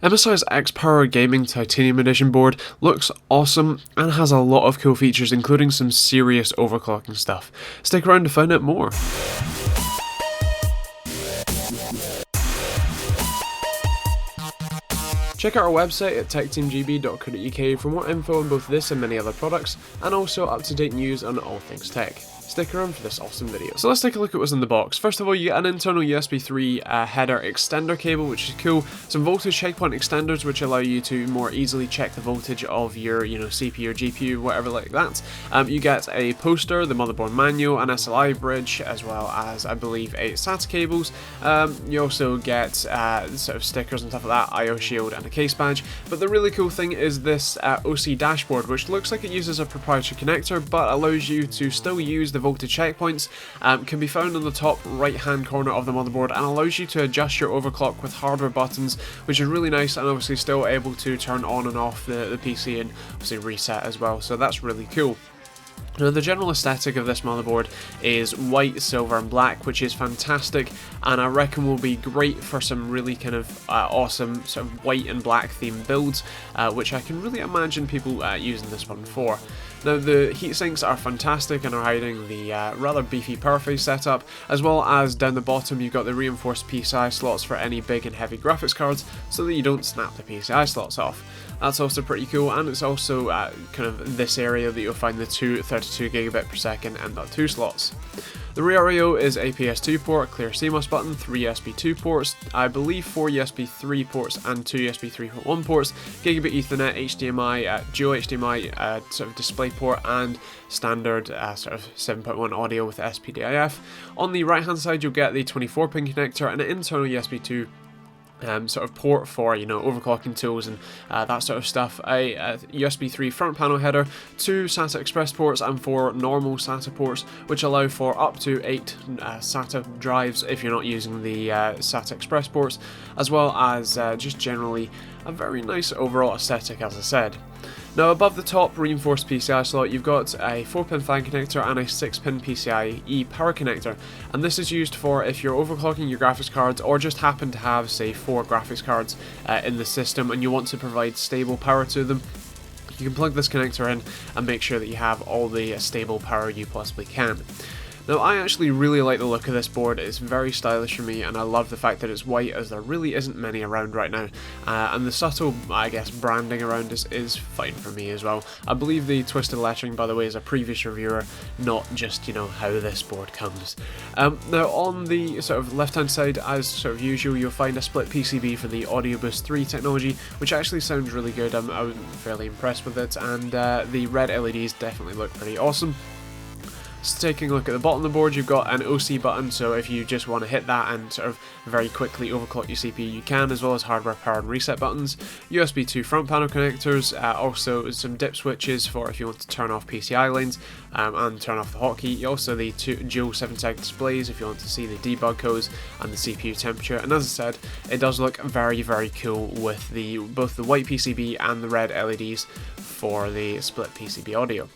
MSI's XPOWER Gaming Titanium Edition board looks awesome and has a lot of cool features, including some serious overclocking stuff. Stick around to find out more. Check out our website at TechteamGB.co.uk for more info on both this and many other products, and also up-to-date news on all things tech. Stick around for this awesome video. So let's take a look at what's in the box. First of all, you get an internal USB 3 header extender cable, which is cool. Some voltage checkpoint extenders, which allow you to more easily check the voltage of your, CPU or GPU, whatever like that. You get a poster, the motherboard manual, an SLI bridge, as well as, I believe, 8 SATA cables. You also get sort of stickers and stuff like that, IO shield, and a case badge. But the really cool thing is this OC dashboard, which looks like it uses a proprietary connector, but allows you to still use the voltage checkpoints. Can be found on the top right hand corner of the motherboard and allows you to adjust your overclock with hardware buttons, which is really nice, and obviously still able to turn on and off the PC and obviously reset as well, so that's really cool. Now, the general aesthetic of this motherboard is white, silver and black, which is fantastic, and I reckon will be great for some really kind of awesome sort of white and black themed builds, which I can really imagine people using this one for. Now, the heatsinks are fantastic and are hiding the rather beefy power phase setup, as well as down the bottom you've got the reinforced PCI slots for any big and heavy graphics cards, so that you don't snap the PCI slots off. That's also pretty cool, and it's also kind of this area that you'll find the two 32 gigabit per second M.2 slots. The rear I/O is a PS2 port, clear CMOS button, 3 USB 2 ports, I believe 4 USB 3 ports and 2 USB 3.1 ports, gigabit Ethernet, HDMI, dual HDMI sort of display port, and standard sort of 7.1 audio with SPDIF. On the right hand side you'll get the 24 pin connector and an internal USB 2 sort of port for overclocking tools and that sort of stuff, a USB 3 front panel header, 2 SATA express ports and 4 normal SATA ports, which allow for up to 8 SATA drives if you're not using the SATA express ports, as well as just generally a very nice overall aesthetic, as I said. Now, above the top reinforced PCI slot, you've got a 4-pin fan connector and a 6-pin PCIe power connector, and this is used for if you're overclocking your graphics cards or just happen to have, say, 4 graphics cards in the system and you want to provide stable power to them. You can plug this connector in and make sure that you have all the stable power you possibly can. Now, I actually really like the look of this board. It's very stylish for me, and I love the fact that it's white, as there really isn't many around right now, and the subtle, I guess, branding around this is fine for me as well. I believe the twisted lettering, by the way, is a previous reviewer, not just, how this board comes. Now, on the sort of left-hand side, as sort of usual, you'll find a split PCB for the Audio Boost 3 technology, which actually sounds really good. I was fairly impressed with it, and the red LEDs definitely look pretty awesome. So taking a look at the bottom of the board, you've got an OC button, so if you just want to hit that and sort of very quickly overclock your CPU, you can, as well as hardware power and reset buttons. USB 2 front panel connectors, also some dip switches for if you want to turn off PCI lanes and turn off the hotkey. Also the dual 7-seg displays if you want to see the debug codes and the CPU temperature. And as I said, it does look very, very cool with both the white PCB and the red LEDs for the split PCB audio.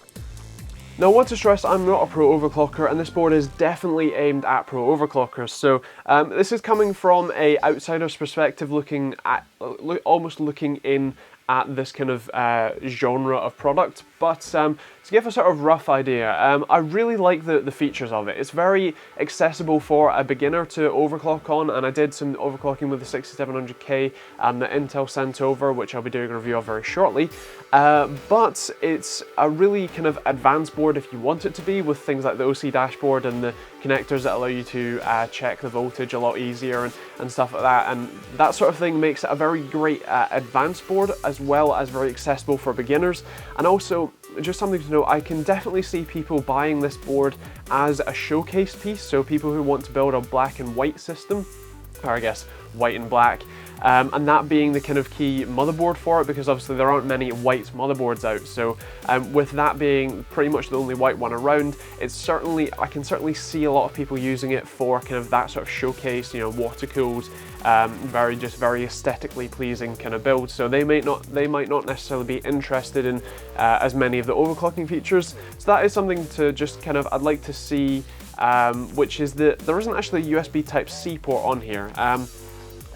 Now, I want to stress I'm not a pro overclocker, and this board is definitely aimed at pro overclockers. So this is coming from a outsider's perspective, looking at almost looking in at this kind of genre of product. But to give a sort of rough idea, I really like the features of it. It's very accessible for a beginner to overclock on, and I did some overclocking with the 6700K and the Intel sent over, which I'll be doing a review of very shortly. But it's a really kind of advanced board if you want it to be, with things like the OC dashboard and the connectors that allow you to check the voltage a lot easier and stuff like that. And that sort of thing makes it a very great advanced board, as well as very accessible for beginners. And also, just something to know, I can definitely see people buying this board as a showcase piece, so people who want to build a black and white system, or I guess white and black, and that being the kind of key motherboard for it, because obviously there aren't many white motherboards out. So with that being pretty much the only white one around, I can certainly see a lot of people using it for kind of that sort of showcase, water cooled, very aesthetically pleasing kind of build. So they might not necessarily be interested in as many of the overclocking features. So that is something to just kind of, I'd like to see, which is that there isn't actually a USB Type-C port on here.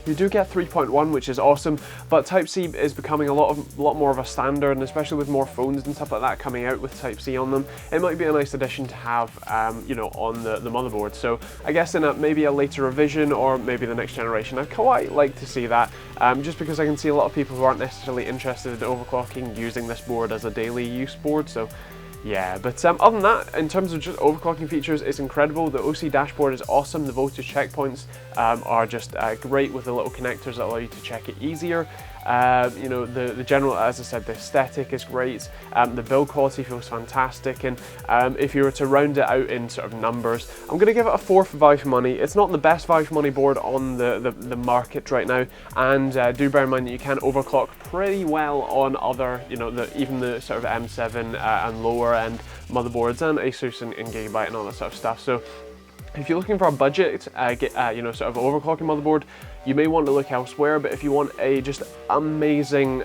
You do get 3.1, which is awesome, but Type-C is becoming a lot more of a standard, and especially with more phones and stuff like that coming out with Type-C on them, it might be a nice addition to have, you know, on the motherboard. So I guess in maybe a later revision or maybe the next generation, I'd quite like to see that, just because I can see a lot of people who aren't necessarily interested in overclocking using this board as a daily use board. So yeah, but other than that, in terms of just overclocking features, it's incredible. The OC dashboard is awesome. The voltage checkpoints are just great with the little connectors that allow you to check it easier. You know, the general, as I said, the aesthetic is great. The build quality feels fantastic, and if you were to round it out in sort of numbers, I'm going to give it a 4 for value for money. It's not the best value for money board on the market right now, and do bear in mind that you can overclock pretty well on other, you know, even the sort of M7 and lower end motherboards, and Asus and Gigabyte and all that sort of stuff. So if you're looking for a budget, you know, sort of overclocking motherboard, you may want to look elsewhere. But if you want a just amazing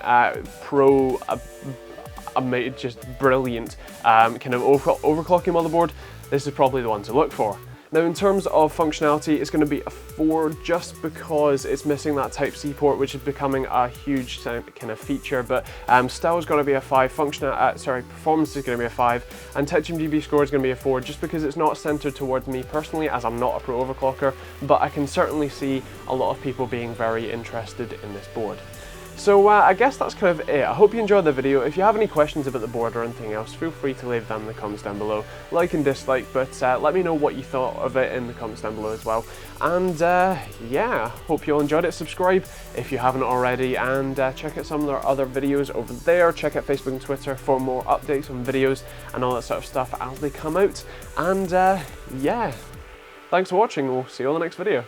just brilliant kind of overclocking motherboard, this is probably the one to look for. Now, in terms of functionality, it's going to be a 4 just because it's missing that Type-C port, which is becoming a huge kind of feature, but still is going to be a 5. Performance is going to be a 5, and TechteamGB score is going to be a 4 just because it's not centered towards me personally, as I'm not a pro overclocker, but I can certainly see a lot of people being very interested in this board. So I guess that's kind of it. I hope you enjoyed the video. If you have any questions about the board or anything else, feel free to leave them in the comments down below. Like and dislike, but let me know what you thought of it in the comments down below as well. And yeah, hope you all enjoyed it. Subscribe if you haven't already, and check out some of our other videos over there. Check out Facebook and Twitter for more updates on videos and all that sort of stuff as they come out. And yeah, thanks for watching. We'll see you on the next video.